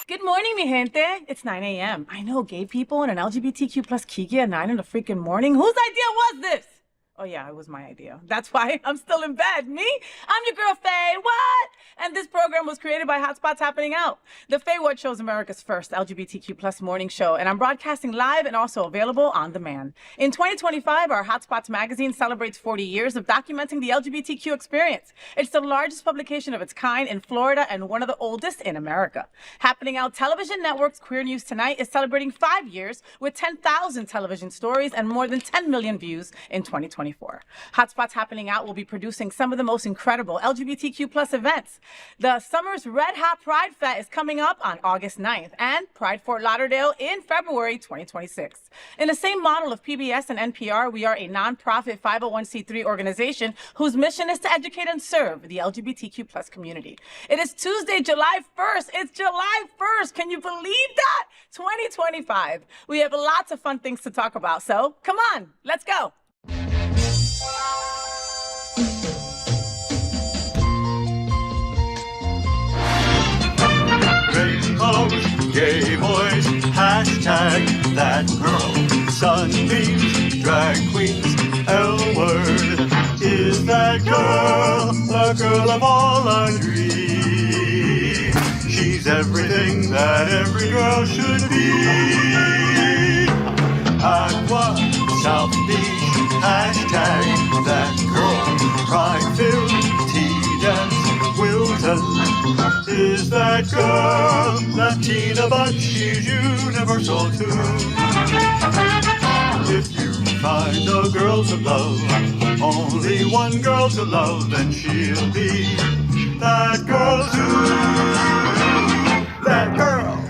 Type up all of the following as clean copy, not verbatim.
Good morning, mi gente. It's 9 a.m. I know, gay people and an LGBTQ plus Kiki at 9 in the freaking morning. Whose idea was this? Oh, yeah, it was my idea. That's why I'm still in bed. Me? I'm your girl, FayWhat? And this program was created by Hotspots Happening Out. The FayWhat show is America's first LGBTQ plus morning show, and I'm broadcasting live and also available on demand. In 2025, our Hotspots magazine celebrates 40 years of documenting the LGBTQ experience. It's the largest publication of its kind in Florida and one of the oldest in America. Happening Out Television Network's Queer News Tonight is celebrating 5 years with 10,000 television stories and more than 10 million views in 2024. Hotspots Happening Out will be producing some of the most incredible LGBTQ plus events. The summer's Red Hot Pride Fest is coming up on August 9th and Pride Fort Lauderdale in February 2026. In the same model of PBS and NPR, we are a nonprofit 501c3 organization whose mission is to educate and serve the LGBTQ plus community. It is Tuesday, July 1st. It's July 1st. Can you believe that? 2025. We have lots of fun things to talk about. So come on, let's go. Rainbows, gay boys, hashtag that girl. Sunbeams, drag queens, L-word. Is that girl the girl of all our dreams? She's everything that every girl should be. Aqua, South Beach, hashtag that girl. Pride-filled, tea-dance, Wilton. Is that girl Latina, but she's universal too? If you find a girl to love, only one girl to love, then she'll be that girl too. That girl.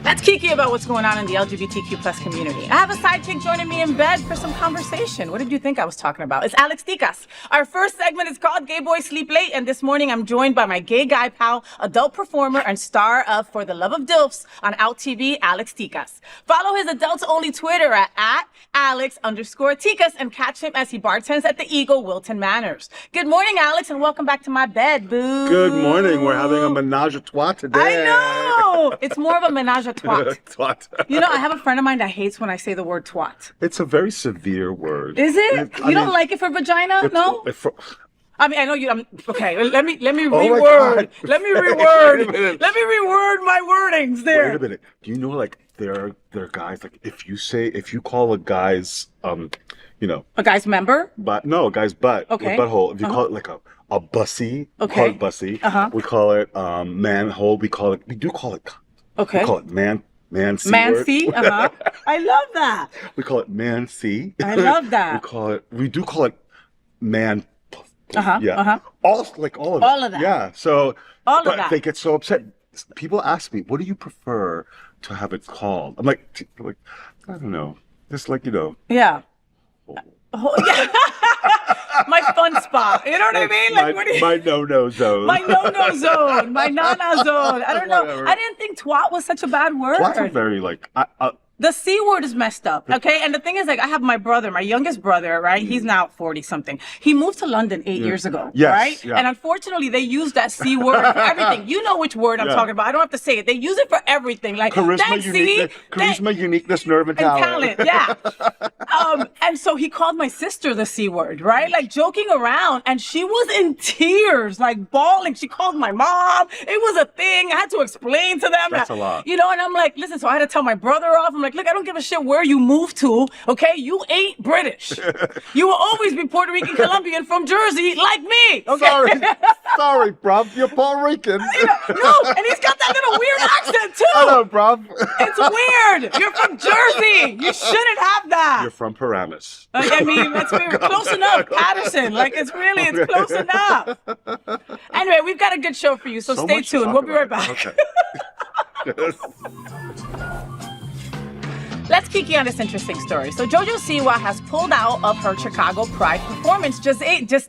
That's Kiki about what's going on in the LGBTQ plus community. I have a sidekick joining me in bed for some conversation. What did you think I was talking about? It's Alex Tikas. Our first segment is called Gay Boys Sleep Late, and this morning I'm joined by my gay guy pal, adult performer, and star of For the Love of Dilfs on Out TV, Alex Tikas. Follow his adults-only Twitter at Alex_Tikas and catch him as he bartends at the Eagle, Wilton Manors. Good morning, Alex, and welcome back to my bed, boo. Good morning. We're having a menage a trois today. I know! It's more of a menage a twat. Twat. You know, I have a friend of mine that hates when I say the word twat. It's a very severe word. Is it? You don't like it for vagina? No? I mean, I know you. Okay, let me reword. Let me reword. Let me reword my wordings there. Wait a minute. Do you know, like, there are guys, like, if you call a guy's, a guy's member? But no, a guy's butt. Okay. Butthole. If you call it like a bussy, we call it bussy. We call it manhole. We do call it. Okay. We call it man C. Man C. I love that. We call it man C. I love that. We do call it man. Yeah. All of that. All of that. Yeah. So, all but of that. They get so upset. People ask me, "What do you prefer to have it called?" I'm like, I don't know. Just like, Yeah. Oh, yeah. My fun spot. You know what I mean? Like, my no-no zone. My no-no zone. My nana zone. I don't know. Whatever. I didn't think twat was such a bad word. Twats are very the C word is messed up, okay? And the thing is, like, I have my brother, my youngest brother, right? He's now 40-something. He moved to London 8 years ago, right? Yeah. And unfortunately, they use that C word for everything. You know which word I'm talking about. I don't have to say it. They use it for everything. Like, charisma, uniqueness, nerve, and talent. Yeah. And so he called my sister the C word, right? Like, joking around. And she was in tears, like, bawling. She called my mom. It was a thing. I had to explain to them. That's a lot. And I'm like, listen, so I had to tell my brother off. I'm like, look, I don't give a shit where you moved to, okay? You ain't British. You will always be Puerto Rican, Colombian from Jersey, like me, okay? Sorry, bruv, you're Puerto Rican. No, and he's got that little weird accent, too. Hello, bruv. It's weird. You're from Jersey. You shouldn't have that. You're from Paramus. I mean, that's close enough, Patterson. Like, it's close enough. Anyway, we've got a good show for you, so stay tuned. We'll be right back. Okay. Let's Kiki on this interesting story. So JoJo Siwa has pulled out of her Chicago Pride performance just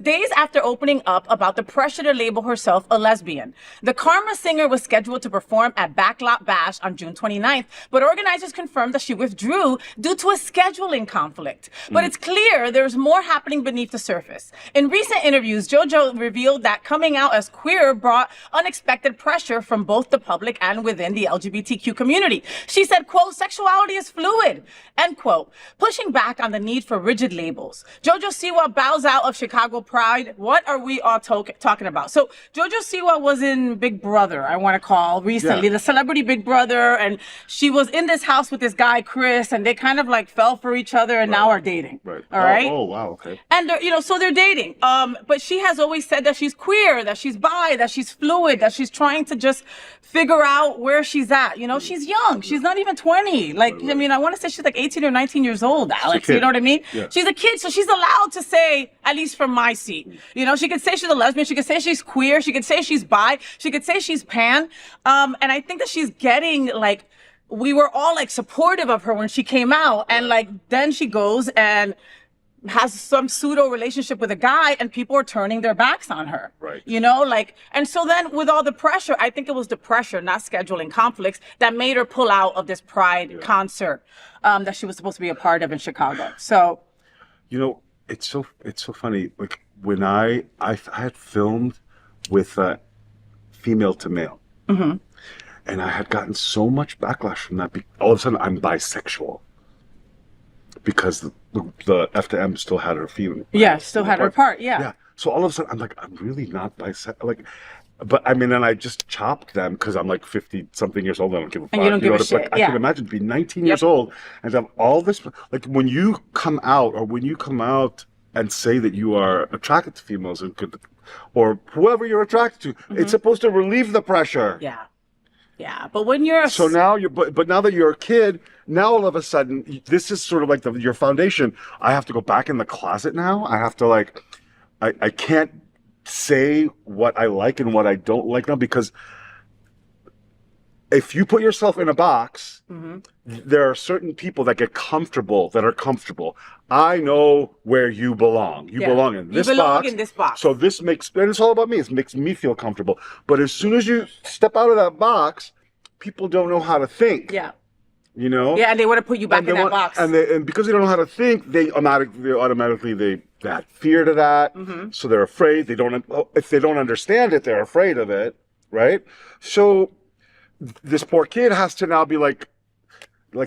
days after opening up about the pressure to label herself a lesbian. The Karma singer was scheduled to perform at Backlot Bash on June 29th, but organizers confirmed that she withdrew due to a scheduling conflict. But it's clear there's more happening beneath the surface. In recent interviews, JoJo revealed that coming out as queer brought unexpected pressure from both the public and within the LGBTQ community. She said, quote, "Sexuality is fluid," end quote, pushing back on the need for rigid labels. JoJo Siwa bows out of Chicago Pride. What are we all talking about? So JoJo Siwa was in Big Brother, I want to call recently, the celebrity Big Brother, and she was in this house with this guy, Chris, and they kind of like fell for each other and now are dating. Right. All right. Oh, wow. Okay. And so they're dating. But she has always said that she's queer, that she's bi, that she's fluid, that she's trying to just figure out where she's at. She's young. She's not even 20. Like, I mean, I want to say she's like 18 or 19 years old, Alex. You know what I mean? Yeah. She's a kid, so she's allowed to say, at least from my seat. She could say she's a lesbian. She could say she's queer. She could say she's bi. She could say she's pan. And I think that she's getting like, we were all like supportive of her when she came out. And like, then she goes and has some pseudo relationship with a guy and people are turning their backs on her. Right. And so then with all the pressure, I think it was the pressure, not scheduling conflicts, that made her pull out of this Pride concert that she was supposed to be a part of in Chicago. So, it's so funny. Like when I had filmed with female to male, and I had gotten so much backlash from that. All of a sudden, I'm bisexual because the F to M still had her feeling. Yeah, still had her part. Yeah. Yeah. So all of a sudden, I'm like, I'm really not bisexual. Like, but I mean, and I just chopped them because I'm like 50 something years old. I don't give a fuck. And you don't give a shit. I can imagine being 19 years old and have all this. Like when you come out and say that you are attracted to females and or whoever you're attracted to, it's supposed to relieve the pressure. Yeah. Yeah, but when you're so now but now that you're a kid, now all of a sudden this is sort of like your foundation. I have to go back in the closet now. I have to I can't say what I like and what I don't like now, because if you put yourself in a box, there are certain people that get comfortable, that are comfortable. I know where you belong. You belong in this box. You belong in this box. So this and it's all about me. It makes me feel comfortable. But as soon as you step out of that box, people don't know how to think. Yeah. Yeah, and they want to put you back in that box. And because they don't know how to think, they automatically add fear to that. So they're afraid. If they don't understand it, they're afraid of it, right? So this poor kid has to now be like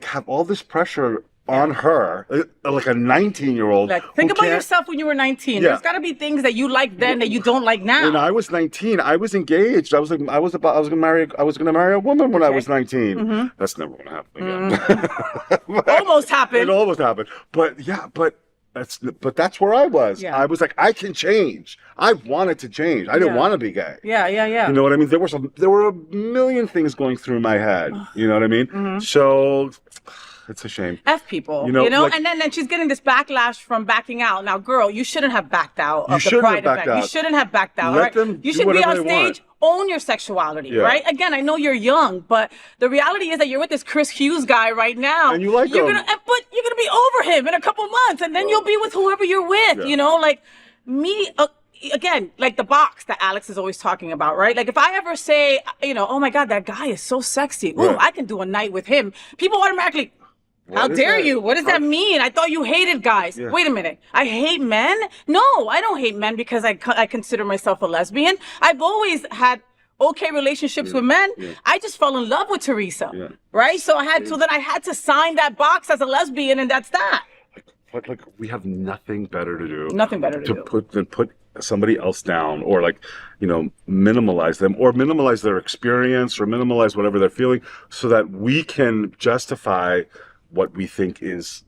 have all this pressure on her, like a 19-year-old. Like, think about yourself when you were 19. There's got to be things that you liked then that you don't like now. When I was 19, I was engaged. I was going to marry a woman when I was 19. That's never going to happen again. Almost happened. It almost happened. But that's where I was. Yeah. I was like, I can change. I wanted to change. I didn't want to be gay. Yeah. You know what I mean? There were a million things going through my head. You know what I mean? So it's a shame. F people, and then she's getting this backlash from backing out. Now, girl, you shouldn't have backed out of the Pride event. You shouldn't have backed out. Let them you should be on stage. Own your sexuality, right? Again, I know you're young, but the reality is that you're with this Chris Hughes guy right now. And you like him. But you're gonna be over him in a couple months, and then you'll be with whoever you're with. Like me. Again, like the box that Alex is always talking about, right? Like if I ever say, oh my God, that guy is so sexy. Ooh, I can do a night with him. People automatically, how dare you? What does that mean? I thought you hated guys. Yeah. Wait a minute. I hate men? No, I don't hate men because I consider myself a lesbian. I've always had okay relationships with men. I just fell in love with Teresa, right? So then I had to sign that box as a lesbian, and that's that. Like we have nothing better to do. Nothing better to do. Put somebody else down, or minimalize them, or minimalize their experience, or minimalize whatever they're feeling, so that we can justify what we think is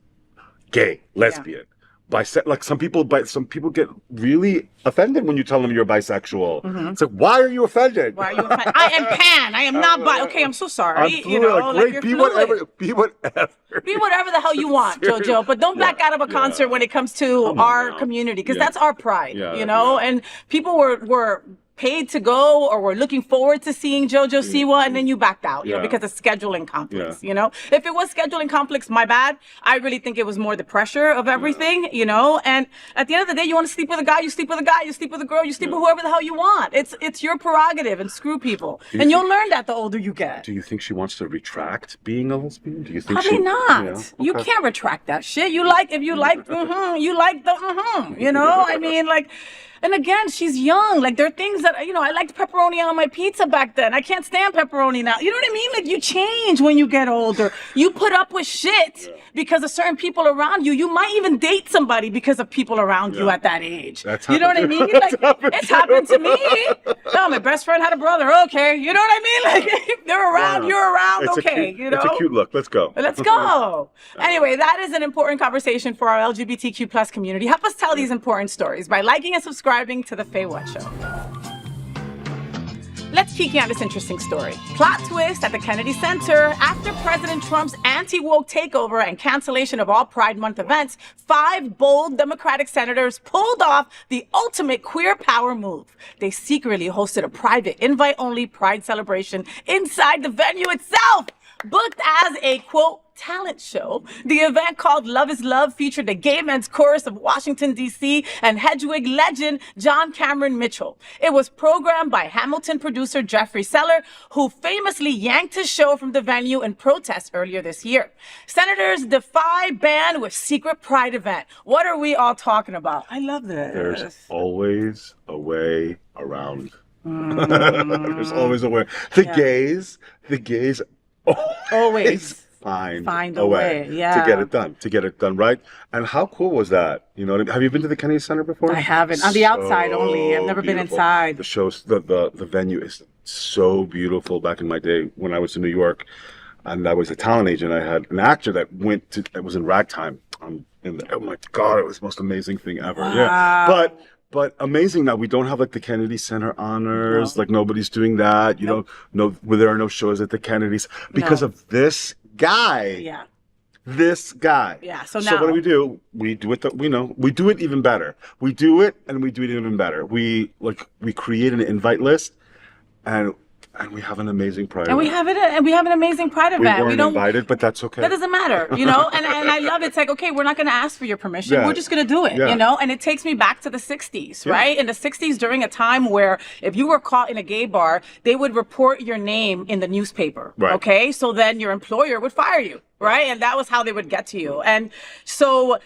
gay, lesbian, like some people get really offended when you tell them you're bisexual. It's like, why are you offended? Why are you offended? I am pan. I am not bi. Okay, I'm so sorry. I'm fluid. Great, be whatever. Be whatever the hell you want, JoJo. But don't back out of a concert when it comes to our community, because that's our pride. And people were paid to go or were looking forward to seeing JoJo Siwa, and then you backed out, you know, because of scheduling conflicts, you know? If it was scheduling conflicts, my bad. I really think it was more the pressure of everything, you know? And at the end of the day, you want to sleep with a guy, you sleep with a guy, you sleep with a girl, you sleep with whoever the hell you want. It's your prerogative, and screw people. And you'll learn that the older you get. Do you think she wants to retract being a lesbian? Do you think Probably not. Yeah, okay. You can't retract that shit. You like, if you like, you like the, you know? I mean, like, and again, she's young. Like, there are things that, you know, I liked pepperoni on my pizza back then. I can't stand pepperoni now. You know what I mean? Like, you change when you get older. You put up with shit because of certain people around you. You might even date somebody because of people around you at that age. You know what I mean? Like, it's happened to me. No, my best friend had a brother. Okay. You know what I mean? Like, if they're around, you're around. Okay. You know? It's a cute look. Let's go. Let's go. Anyway, that is an important conversation for our LGBTQ plus community. Help us tell these important stories by liking and subscribing to the FayWhat Show. Let's Kiki on this interesting story. Plot twist at the Kennedy Center. After President Trump's anti-woke takeover and cancellation of all Pride Month events, 5 bold Democratic senators pulled off the ultimate queer power move. They secretly hosted a private, invite-only Pride celebration inside the venue itself. Booked as a, quote, talent show, the event called Love is Love featured a gay men's chorus of Washington, D.C. and Hedwig legend John Cameron Mitchell. It was programmed by Hamilton producer Jeffrey Seller, who famously yanked his show from the venue in protest earlier this year. Senators Defy ban with secret pride event. What are we all talking about? I love this. There's always a way around. There's always a way. The gays always find a way to get it done right. And how cool was that? You know, have you been to the Kennedy Center before? I haven't. On the outside only. I've never been inside. The shows, the venue is so beautiful. Back in my day when I was in New York, and I was a talent agent, I had an actor that was in ragtime. Oh my God, it was the most amazing thing ever. Wow. Yeah, but amazing that we don't have like the Kennedy Center honors. No. Like nobody's doing that. You know, where there are no shows at the Kennedys because of this guy. Yeah. This guy. Yeah. So now, what do? We do it. We do it even better. We do it, and we do it even better. We create an invite list, and we have an amazing pride event. We have an amazing pride event. We weren't invited, but that's okay. That doesn't matter, you know? and I love it. It's like, okay, we're not going to ask for your permission. Yeah. We're just going to do it, you know? And it takes me back to the 60s, right? In the 60s, during a time where if you were caught in a gay bar, they would report your name in the newspaper, okay? So then your employer would fire you, right? And that was how they would get to you. And so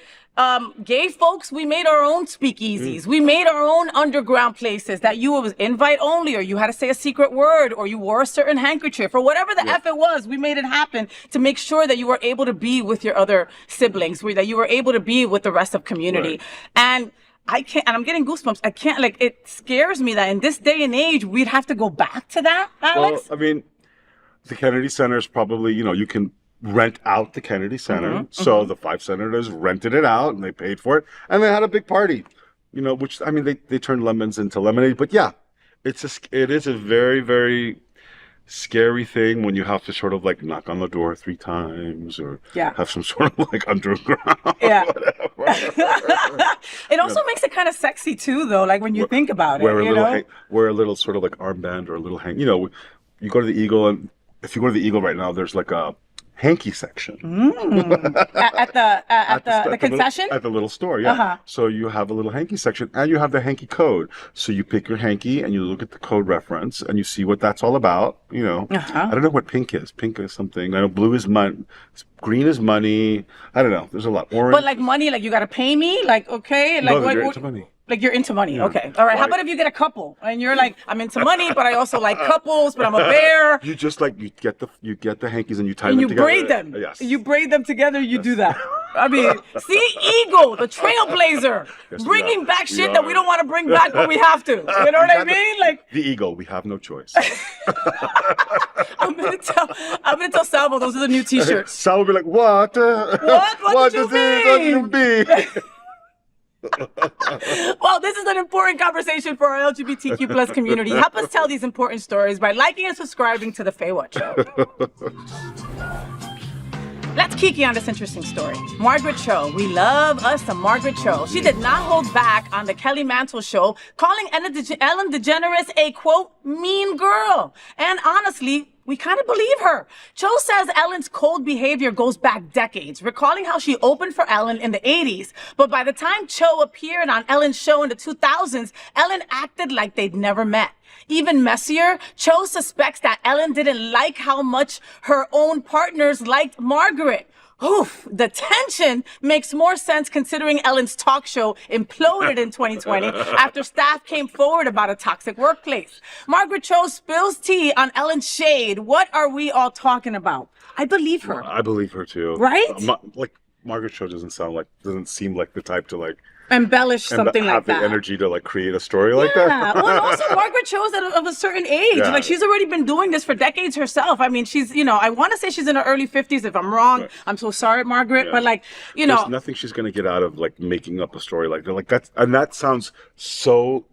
gay folks, we made our own speakeasies. We made our own underground places that you was invite only, or you had to say a secret word, or you wore a certain handkerchief, or whatever the F it was. We made it happen to make sure that you were able to be with your other siblings, that you were able to be with the rest of community. And I can't, and I'm getting goosebumps. I can't, like, it scares me that in this day and age, we'd have to go back to that, Alex. Well, I mean, the Kennedy Center is probably, you can rent out the Kennedy Center. So the 5 senators rented it out and they paid for it. And they had a big party, which, I mean, they turned lemons into lemonade. But yeah, it is a very, very scary thing when you have to sort of like knock on the door 3 times or have some sort of like underground. Yeah. It also makes it kind of sexy too, though, like when you think about it. Wear a little sort of like armband or a little hang. You go to the Eagle, and if you go to the Eagle right now, there's like a hanky section at the concession, at the little store. So you have a little hanky section, and you have the hanky code. So you pick your hanky and you look at the code reference and you see what that's all about. I don't know what pink is. Pink is something. I know blue is money, green is money. I don't know, there's a lot. Orange, but like money, like you gotta pay me, like, okay, like no, you're into money. Like you're into money. Okay. All right. How about if you get a couple and you're like, I'm into money, but I also like couples, but I'm a bear. You just like, you get the hankies and you tie them together. And you braid them. Yes. You braid them together. You do that. I mean, see, Eagle, the trailblazer, bringing back shit that we don't want to bring back, but we have to. You know what I mean? Like the Eagle, we have no choice. I'm gonna tell Salvo those are the new T-shirts. Salvo will be like, what? What does it mean? Well, this is an important conversation for our LGBTQ plus community. Help us tell these important stories by liking and subscribing to the FayWhat Show. Let's Kiki on this interesting story. Margaret Cho. We love us some Margaret Cho. She did not hold back on the Kelly Mantle show, calling Ellen DeGeneres a, quote, mean girl. And honestly, we kind of believe her. Cho says Ellen's cold behavior goes back decades, recalling how she opened for Ellen in the 80s. But by the time Cho appeared on Ellen's show in the 2000s, Ellen acted like they'd never met. Even messier, Cho suspects that Ellen didn't like how much her own partners liked Margaret. Oof, the tension makes more sense considering Ellen's talk show imploded in 2020 after staff came forward about a toxic workplace. Margaret Cho spills tea on Ellen's shade. What are we all talking about? I believe her. I believe her too. Right? Like Margaret Cho doesn't seem like the type to like embellish something like that. Have the energy to like create a story like that. Yeah. Well, and also Margaret Cho's of a certain age. Yeah. Like she's already been doing this for decades herself. I mean, she's, I want to say she's in her early 50s. If I'm wrong, right. I'm so sorry, Margaret. Yeah. But like, there's nothing she's going to get out of like making up a story like that. Like that sounds so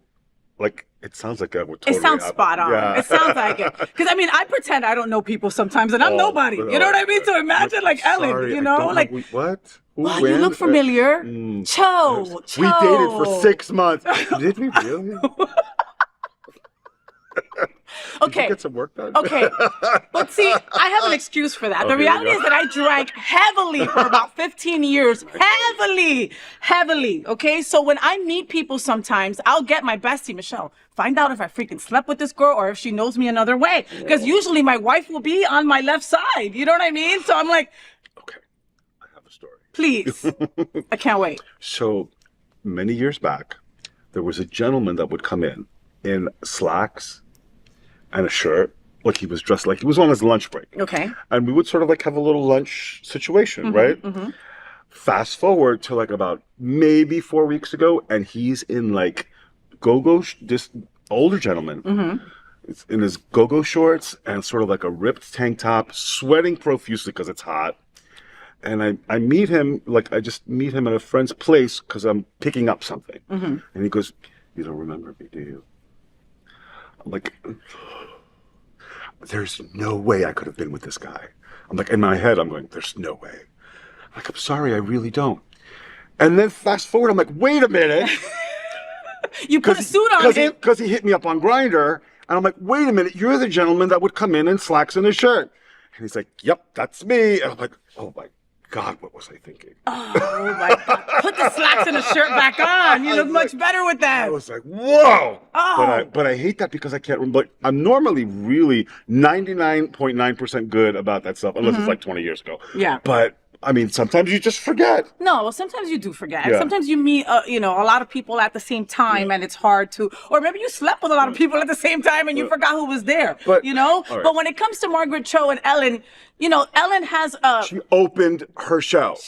like. It sounds like that would totally It sounds spot on. Yeah. It sounds like it. Because, I mean, I pretend I don't know people sometimes, and I'm nobody. You know what I mean? So imagine, like, Ellen, like... What? Wow, you look familiar. Cho. We dated for 6 months. Did we really? Okay. Did you get some work done? Okay. But see, I have an excuse for that. The reality is that I drank heavily for about 15 years. Heavily. Okay? So when I meet people sometimes, I'll get my bestie, Michelle, find out if I freaking slept with this girl or if she knows me another way. Because usually my wife will be on my left side. You know what I mean? So I'm like... Okay. I have a story. Please. I can't wait. So many years back, there was a gentleman that would come in slacks and a shirt, like he was dressed like he was on his lunch break. Okay. And we would sort of like have a little lunch situation, right? Mm-hmm. Fast forward to like about maybe 4 weeks ago, and he's in like this older gentleman, it's in his go-go shorts and sort of like a ripped tank top, sweating profusely because it's hot. And I meet him, like I just meet him at a friend's place because I'm picking up something. Mm-hmm. And he goes, "You don't remember me, do you?" I'm like, there's no way I could have been with this guy. I'm like, in my head, I'm going, there's no way. I'm like, I'm sorry, I really don't. And then fast forward, I'm like, wait a minute. You put a suit on him. Because he hit me up on Grindr. And I'm like, wait a minute, you're the gentleman that would come in slacks and a shirt. And he's like, yep, that's me. And I'm like, oh my God, what was I thinking? Oh my God. Put the slacks and the shirt back on. You look much better with that. I was like, whoa. Oh. But I hate that because I can't remember. But I'm normally really 99.9% good about that stuff, unless it's like 20 years ago. Yeah. But I mean, sometimes you just forget. No, well, sometimes you do forget. Yeah. Sometimes you meet, a lot of people at the same time, and it's hard to, or maybe you slept with a lot of people at the same time and you forgot who was there, but, Right. But when it comes to Margaret Cho and Ellen, Ellen has She opened her show.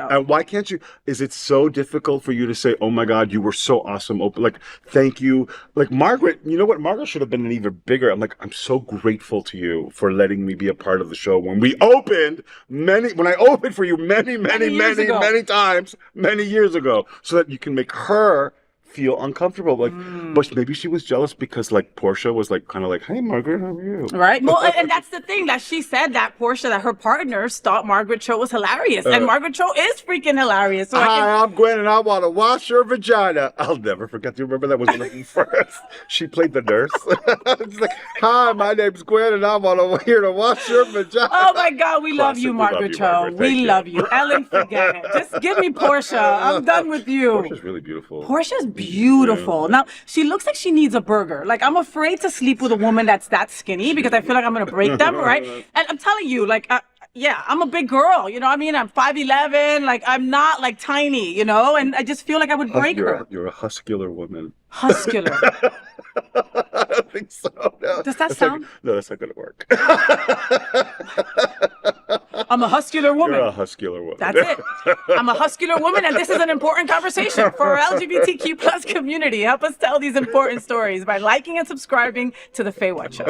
And why can't you, is it so difficult for you to say, oh my God, you were so awesome, like, thank you. Like Margaret, you know what? Margaret should have been an even bigger. I'm like, I'm so grateful to you for letting me be a part of the show. When I opened for you many times, many years ago, so that you can make her feel uncomfortable. Like, but maybe she was jealous because like Portia was like kind of like, hey Margaret, how are you? Right. Well, and that's the thing that she said that Portia, that her partners thought Margaret Cho was hilarious, and Margaret Cho is freaking hilarious. So Hi, I'm Gwen, and I want to wash your vagina. I'll never forget. Do you remember that was one of the first? She played the nurse. It's like, hi, my name's Gwen, and I want to here to wash your vagina. Oh my God, we love you, Margaret Cho. We love you. Ellen, forget it. Just give me Portia. I'm done with you. Portia's really beautiful. Portia's beautiful. Now, she looks like she needs a burger. Like, I'm afraid to sleep with a woman that's that skinny because I feel like I'm going to break them, right? And I'm telling you, like, I'm a big girl, you know what I mean? I'm 5'11", like, I'm not, like, tiny, and I just feel like I would break her. You're a huscular woman. Huscular. I don't think so, no. Does that sound? No, that's not going to work. I'm a huscular woman. You're a huscular woman. That's it. I'm a huscular woman, and this is an important conversation for our LGBTQ plus community. Help us tell these important stories by liking and subscribing to the FayWhat Show.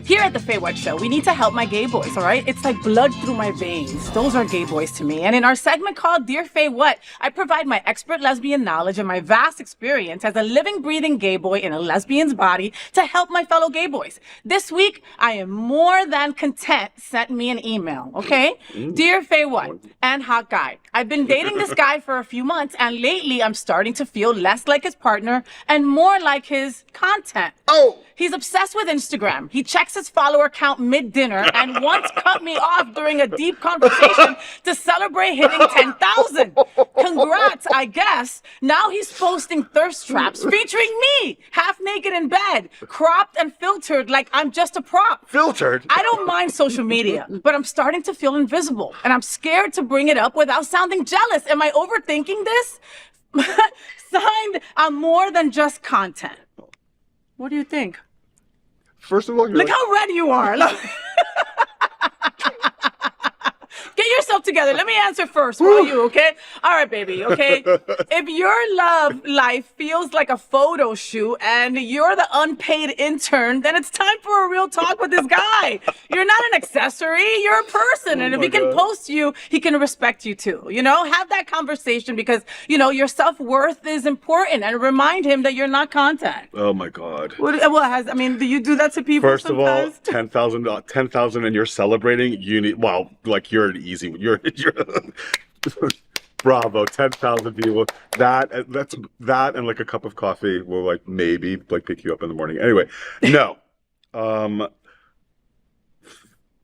Here at the FayWhat Show, we need to help my gay boys, all right? It's like blood through my veins. Those are gay boys to me. And in our segment called Dear FayWhat, I provide my expert lesbian knowledge and my vast experience as a living, breathing gay boy in a lesbian's body to help my fellow gay boys. This week, I am more than content. Sent me an email, okay? Dear FayWhat and Hot Guy, I've been dating this guy for a few months, and lately I'm starting to feel less like his partner and more like his content. Oh! He's obsessed with Instagram. He checks his follower count mid-dinner and once cut me off during a deep conversation to celebrate hitting 10,000. Congrats, I guess. Now he's posting thirst traps featuring me, half naked in bed, cropped and filtered like I'm just a prop. Filtered? I don't mind social media, but I'm starting to feel invisible, and I'm scared to bring it up without sounding jealous. Am I overthinking this? Signed, I'm more than just content. What do you think? First of all, Look how red you are. Look. Get yourself together. Let me answer first, will you, okay? All right, baby, okay? If your love life feels like a photo shoot and you're the unpaid intern, then it's time for a real talk with this guy. You're not an accessory. You're a person. And if he can post you, he can respect you too. You know, have that conversation because, you know, your self-worth is important, and remind him that you're not content. Oh, my God. Do you do that to people First sometimes? of all, 10,000 and you're celebrating, you need, well, like you're an easy, you're bravo, 10,000 people. That and like a cup of coffee will like maybe like pick you up in the morning. Anyway, no.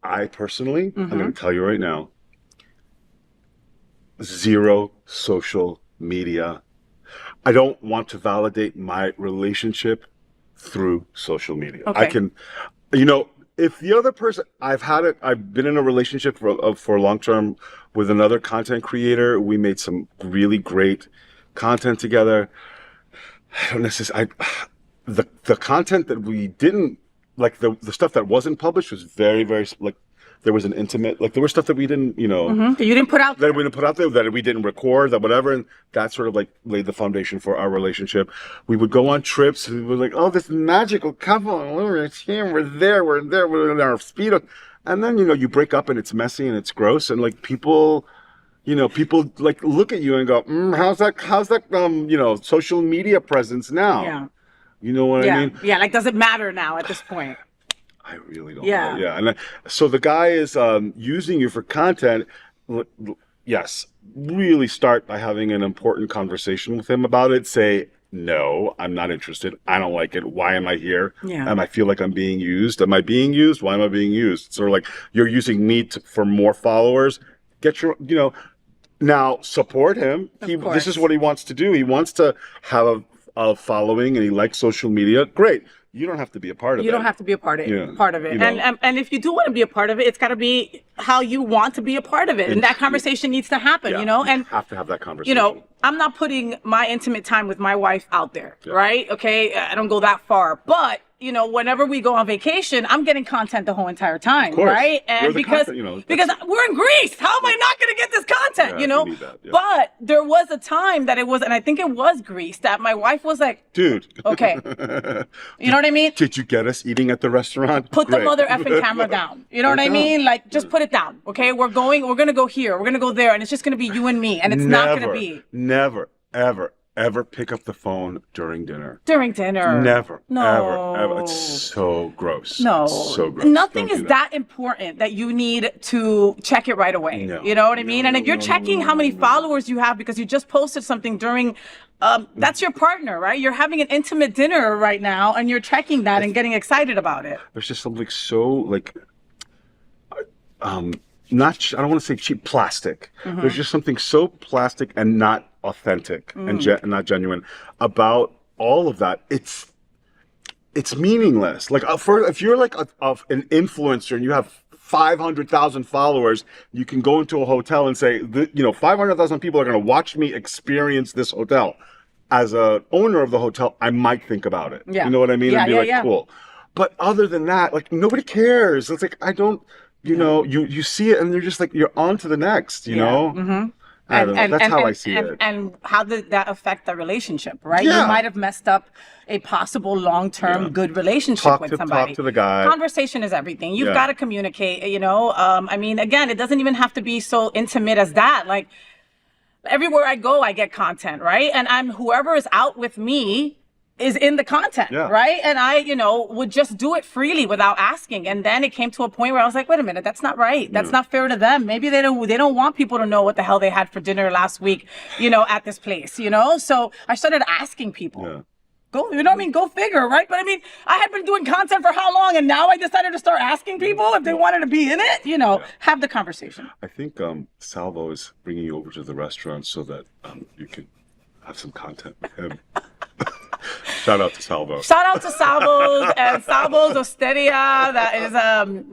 I personally, I'm going to tell you right now, zero social media. I don't want to validate my relationship through social media. Okay. I can, you know, if the other person, I've been in a relationship for long term with another content creator. We made some really great content together. I don't necessarily, the content that we didn't, like the stuff that wasn't published was very, very, like, there was an intimate, like there was stuff that we didn't, you know. That you didn't put out there. That we didn't put out there, that we didn't record, that whatever. And that sort of like laid the foundation for our relationship. We would go on trips and we were like, oh, this magical couple. And we're here, we're there, we're in our speedo. And then, you know, you break up and it's messy and it's gross. And like people, you know, people like look at you and go, how's that, you know, social media presence now? Yeah. You know what I mean? Yeah, like, does it matter now at this point? I really don't Yeah. know. Yeah. And so the guy is using you for content. Yes. Really start by having an important conversation with him about it. Say, no, I'm not interested. I don't like it. Why am I here? Yeah. I feel like I'm being used? Am I being used? Why am I being used? It's sort of like you're using me for more followers. Get your, you know, now support him. This is what he wants to do. He wants to have a following and he likes social media. Great. You don't have to be a part of it. You don't have to be a part of it. Yeah. Part of it. You know. And if you do want to be a part of it, it's got to be how you want to be a part of it. And that conversation needs to happen, you know? And you have to have that conversation. you know, I'm not putting my intimate time with my wife out there, right? Okay, I don't go that far. But, you know, whenever we go on vacation, I'm getting content the whole entire time, right? And because content, you know, because we're in Greece, how am I not going to get this content, you know? You need that, But there was a time that it was, and I think it was Greece, that my wife was like, dude. Okay. You know what I mean? Did you get us eating at the restaurant? Put the mother effing camera down. You know what I mean? Like, just put it down, okay? We're going to go here, we're going to go there, and it's just going to be you and me, and it's not going to be. Never, ever pick up the phone during dinner. During dinner. Never. No. Ever. It's so gross. No. It's so gross. Nothing is that important that you need to check it right away. No. You know what I mean? And if you're checking how many followers you have because you just posted something during, that's your partner, right? You're having an intimate dinner right now and you're checking that and getting excited about it. There's just something so like, not, I don't want to say cheap, plastic. There's just something so plastic and not authentic and not genuine about all of that. It's meaningless. Like if you're like an influencer and you have 500,000 followers, you can go into a hotel and say, you know, 500,000 people are going to watch me experience this hotel. As a owner of the hotel, I might think about it. Yeah. You know what I mean? Yeah, and be like, cool. But other than that, like nobody cares. It's like, I don't, you know, you see it and you're just like, you're on to the next, you know? I don't know. That's how I see it. And how did that affect the relationship, right? Yeah. You might have messed up a possible long-term good relationship with somebody. Talk to the guy. Conversation is everything. You've got to communicate, you know. I mean, again, it doesn't even have to be so intimate as that. Like, everywhere I go, I get content, right? And whoever is out with me is in the content, right? And I, you know, would just do it freely without asking. And then it came to a point where I was like, wait a minute, that's not right. That's not fair to them. Maybe they don't want people to know what the hell they had for dinner last week, you know, at this place, you know? So I started asking people. Yeah. Go, you know what I mean? Go figure, right? But I mean, I had been doing content for how long, and now I decided to start asking people if they wanted to be in it. You know, have the conversation. I think Salvo is bringing you over to the restaurant so that you can have some content with him. Shout out to Salvo. Shout out to Salvo's and Salvo's Osteria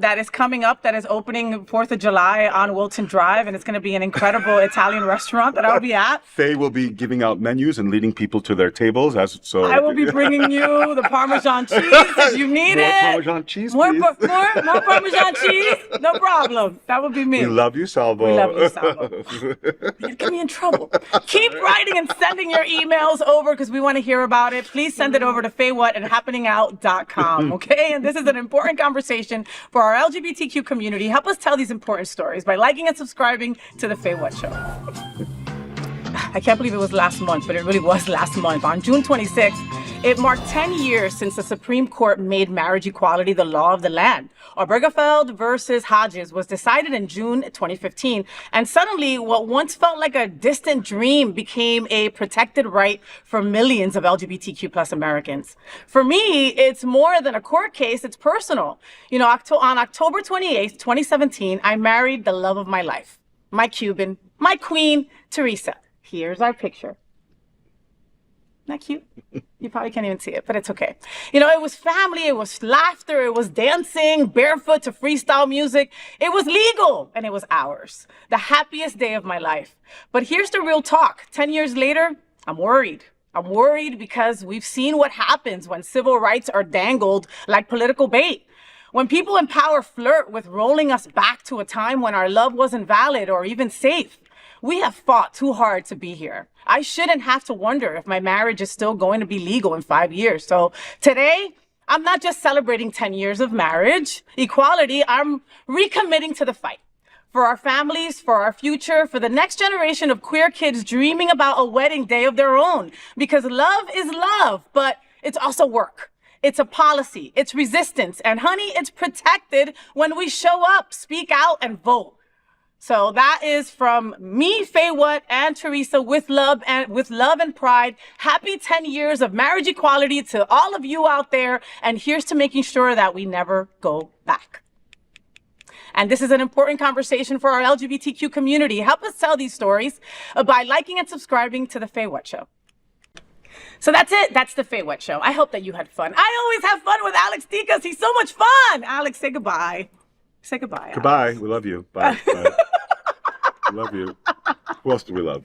that is coming up, that is opening 4th of July on Wilton Drive, and it's going to be an incredible Italian restaurant that I'll be at. Faye will be giving out menus and leading people to their tables. I will be bringing you the Parmesan cheese if you need more it. Parmesan cheese, more please. More Parmesan cheese? No problem. That would be me. We love you, Salvo. We love you, Salvo. You'd get me in trouble. Keep writing and sending your emails over because we want to hear about it. Please send it over to FayWhat at happeningout.com, okay? And this is an important conversation for our LGBTQ community. Help us tell these important stories by liking and subscribing to the FayWhat Show. I can't believe it was last month, but it really was last month. On June 26th, it marked 10 years since the Supreme Court made marriage equality the law of the land. Obergefell versus Hodges was decided in June 2015, and suddenly what once felt like a distant dream became a protected right for millions of LGBTQ plus Americans. For me, it's more than a court case, it's personal. You know, on October 28th, 2017, I married the love of my life, my Cuban, my queen, Teresa. Here's our picture. Isn't that cute? You probably can't even see it, but it's okay. You know, it was family, it was laughter, it was dancing, barefoot to freestyle music. It was legal, and it was ours. The happiest day of my life. But here's the real talk. 10 years later, I'm worried. I'm worried because we've seen what happens when civil rights are dangled like political bait. When people in power flirt with rolling us back to a time when our love wasn't valid or even safe. We have fought too hard to be here. I shouldn't have to wonder if my marriage is still going to be legal in 5 years. So today, I'm not just celebrating 10 years of marriage, equality, I'm recommitting to the fight. For our families, for our future, for the next generation of queer kids dreaming about a wedding day of their own. Because love is love, but it's also work. It's a policy, it's resistance, and honey, it's protected when we show up, speak out, and vote. So that is from me, FayWhat, and Teresa with love and pride. Happy 10 years of marriage equality to all of you out there. And here's to making sure that we never go back. And this is an important conversation for our LGBTQ community. Help us tell these stories by liking and subscribing to the FayWhat Show. So that's it. That's the FayWhat Show. I hope that you had fun. I always have fun with Alex Tikas. He's so much fun. Alex, say goodbye. Say goodbye. Goodbye. We love you. Bye. Bye. We love you. Who else do we love?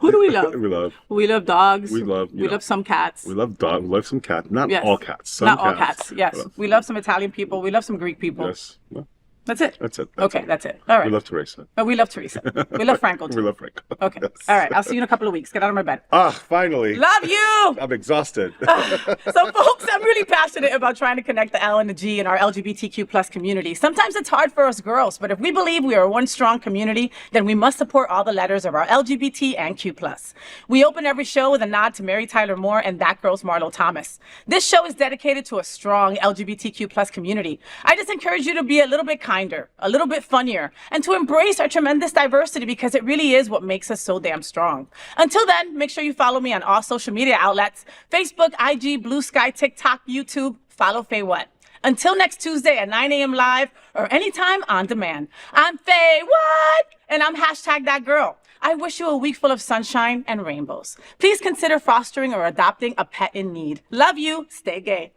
Who do we love? We love dogs. We love some cats. We love dogs. We love some cats. Not all cats. Some Not cats. all cats. Yes. We love some Italian people. We love some Greek people. Yes. Well, that's it. That's it. Okay, that's it. All right. We love Teresa. Oh, we love Teresa. We love Franco too. We love Franco. Okay. Yes. All right. I'll see you in a couple of weeks. Get out of my bed. Finally. Love you. I'm exhausted. So folks, I'm really passionate about trying to connect the L and the G in our LGBTQ plus community. Sometimes it's hard for us girls, but if we believe we are one strong community, then we must support all the letters of our LGBT and Q plus. We open every show with a nod to Mary Tyler Moore and That Girl's Marlo Thomas. This show is dedicated to a strong LGBTQ plus community. I just encourage you to be a little bit kinder, a little bit funnier, and to embrace our tremendous diversity because it really is what makes us so damn strong. Until then, make sure you follow me on all social media outlets, Facebook, IG, Blue Sky, TikTok, YouTube. Follow FayWhat. Until next Tuesday at 9 a.m. live or anytime on demand. I'm FayWhat, and I'm #thatgirl. I wish you a week full of sunshine and rainbows. Please consider fostering or adopting a pet in need. Love you. Stay gay.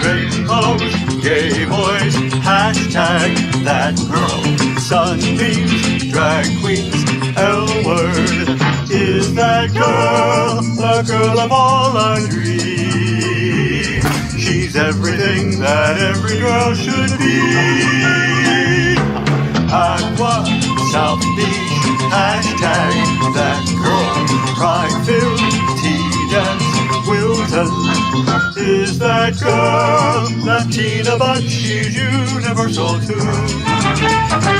Rainbows, gay boys, #that girl. Sunbeams, drag queens, L-word. Is that girl the girl of all our dreams? She's everything that every girl should be. Aqua, South Beach, is that girl, Latina, but she's universal too.